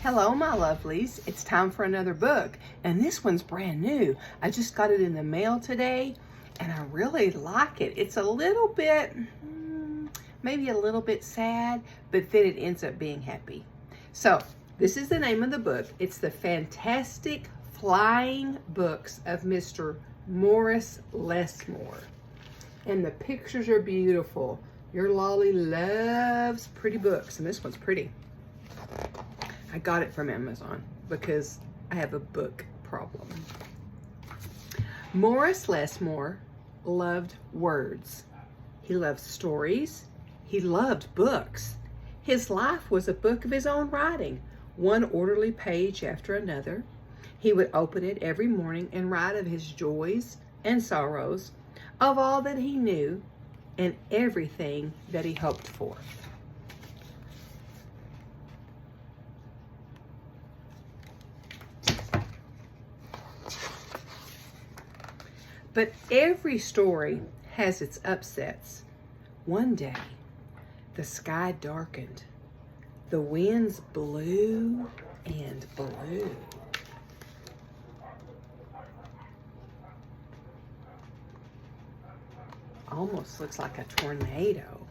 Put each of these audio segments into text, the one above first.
Hello, my lovelies. It's time for another book, and this one's brand new. I just got it in the mail today, and I really like it. It's a little bit, maybe a little bit sad, but then it ends up being happy. So, this is the name of the book. It's The Fantastic Flying Books of Mr. Morris Lessmore. And the pictures are beautiful. Your Lolly loves pretty books, and this one's pretty. I got it from Amazon because I have a book problem. Morris Lessmore loved words. He loved stories. He loved books. His life was a book of his own writing, one orderly page after another. He would open it every morning and write of his joys and sorrows, of all that he knew and everything that he hoped for. But every story has its upsets. One day, the sky darkened. The winds blew and blew. Almost looks like a tornado.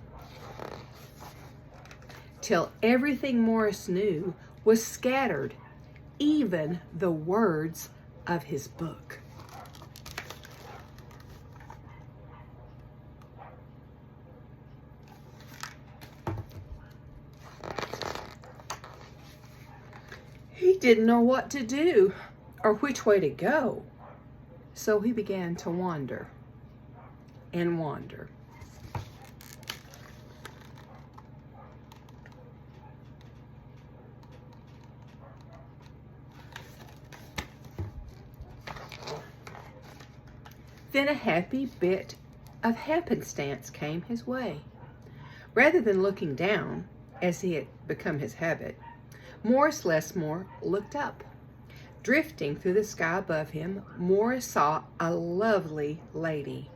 Till everything Morris knew was scattered, even the words of his book. He didn't know what to do or which way to go, so he began to wander and wander. Then a happy bit of happenstance came his way. Rather than looking down, as he had become his habit, Morris Lessmore looked up. Drifting through the sky above him, Morris saw a lovely lady.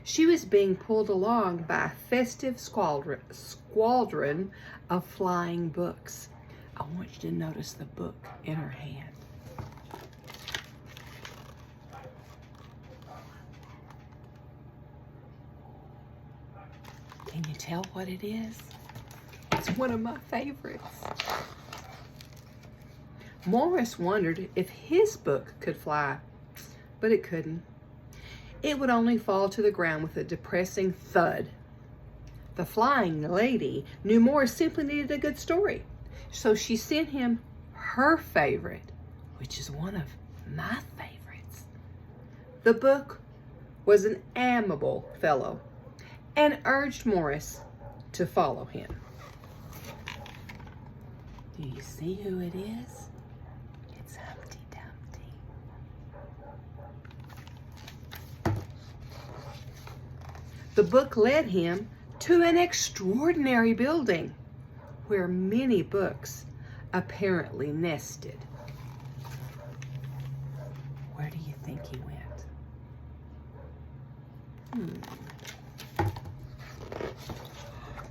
She was being pulled along by a festive squadron of flying books. I want you to notice the book in her hand. Can you tell what it is? It's one of my favorites. Morris wondered if his book could fly, but it couldn't. It would only fall to the ground with a depressing thud. The flying lady knew Morris simply needed a good story, so she sent him her favorite, which is one of my favorites. The book was an amiable fellow and urged Morris to follow him. Do you see who it is? It's Humpty Dumpty. The book led him to an extraordinary building where many books apparently nested. Where do you think he went?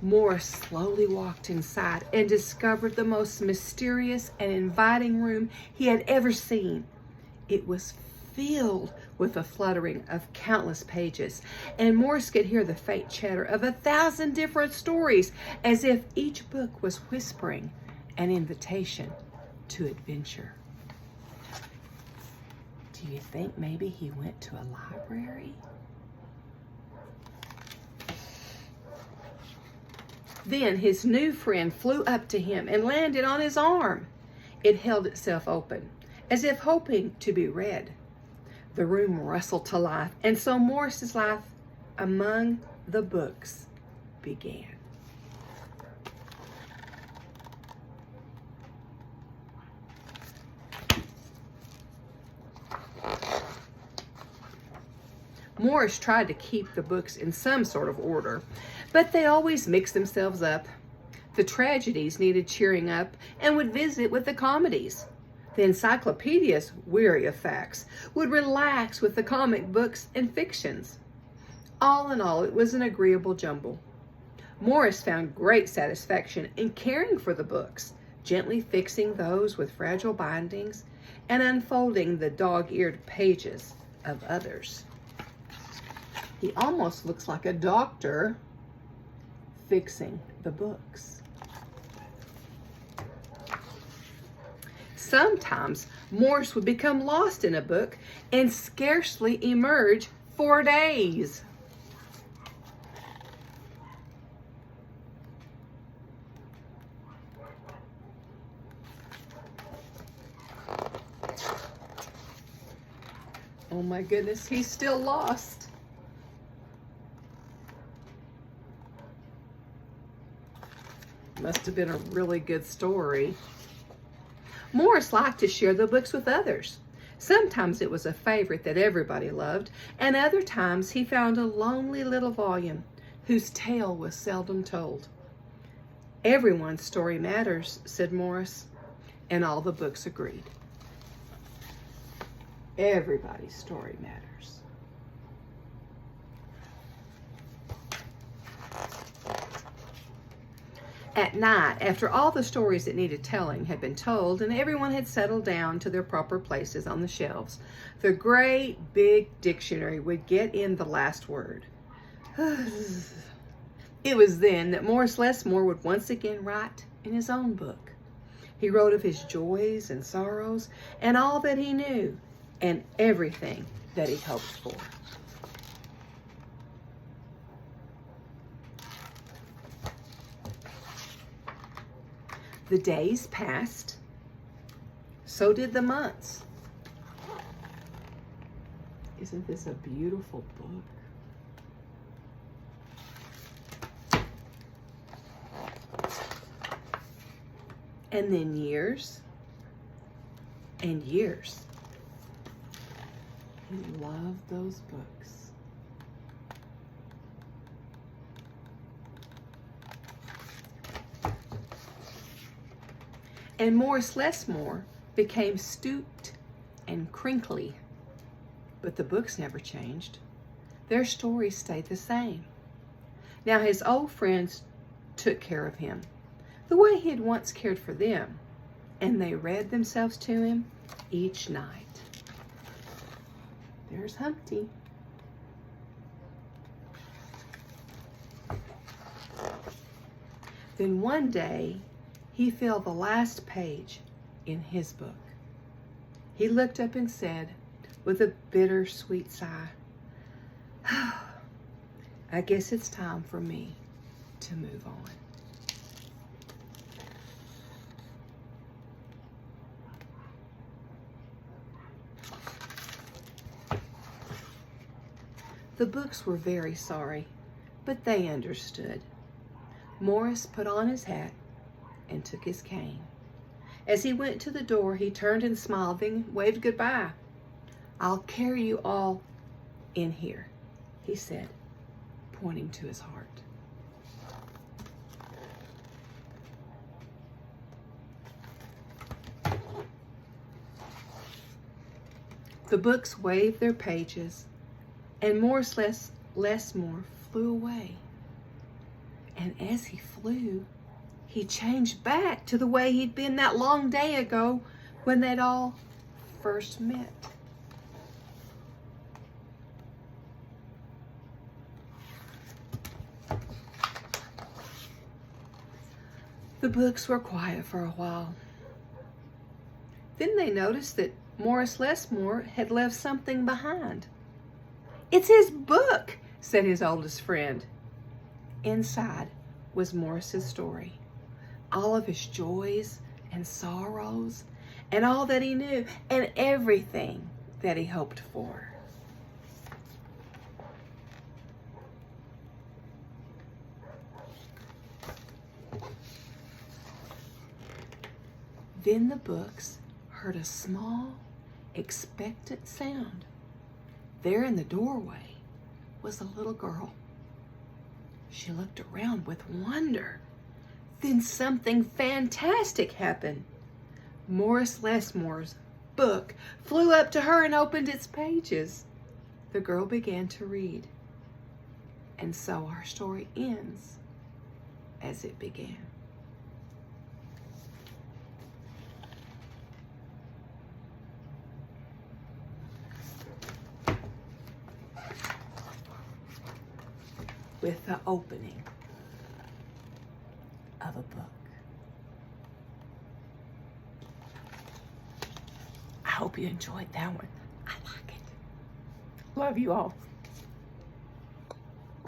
Morris slowly walked inside and discovered the most mysterious and inviting room he had ever seen. It was filled with the fluttering of countless pages, and Morris could hear the faint chatter of 1,000 different stories, as if each book was whispering an invitation to adventure. Do you think maybe he went to a library? Then his new friend flew up to him and landed on his arm. It held itself open, as if hoping to be read. The room rustled to life, and so Morris's life among the books began. Morris tried to keep the books in some sort of order, but they always mixed themselves up. The tragedies needed cheering up and would visit with the comedies. The encyclopedias, weary of facts, would relax with the comic books and fictions. All in all, it was an agreeable jumble. Morris found great satisfaction in caring for the books, gently fixing those with fragile bindings and unfolding the dog-eared pages of others. He almost looks like a doctor fixing the books. Sometimes Morris would become lost in a book and scarcely emerge for days. Oh my goodness, he's still lost. Must have been a really good story. Morris liked to share the books with others. Sometimes it was a favorite that everybody loved, and other times he found a lonely little volume whose tale was seldom told. Everyone's story matters, said Morris, and all the books agreed. Everybody's story matters. At night, after all the stories that needed telling had been told and everyone had settled down to their proper places on the shelves, the great big dictionary would get in the last word. It was then that Morris Lessmore would once again write in his own book. He wrote of his joys and sorrows and all that he knew and everything that he hoped for. The days passed, so did the months. Isn't this a beautiful book? And then years and years. He loved those books. And Morris Lessmore became stooped and crinkly. But the books never changed. Their stories stayed the same. Now his old friends took care of him the way he had once cared for them, and they read themselves to him each night. There's Humpty. Then one day, he filled the last page in his book. He looked up and said, with a bittersweet sigh, I guess it's time for me to move on. The books were very sorry, but they understood. Morris put on his hat and took his cane. As he went to the door, he turned and smiled, then waved goodbye. I'll carry you all in here, he said, pointing to his heart. The books waved their pages, and Morris Lessmore flew away. And as he flew, he changed back to the way he'd been that long day ago when they'd all first met. The books were quiet for a while. Then they noticed that Morris Lessmore had left something behind. It's his book, said his oldest friend. Inside was Morris's story, all of his joys and sorrows, and all that he knew, and everything that he hoped for. Then the books heard a small, expectant sound. There in the doorway was a little girl. She looked around with wonder. Then something fantastic happened. Morris Lessmore's book flew up to her and opened its pages. The girl began to read. And so our story ends as it began. with the opening of a book. I hope you enjoyed that one. I like it. Love you all.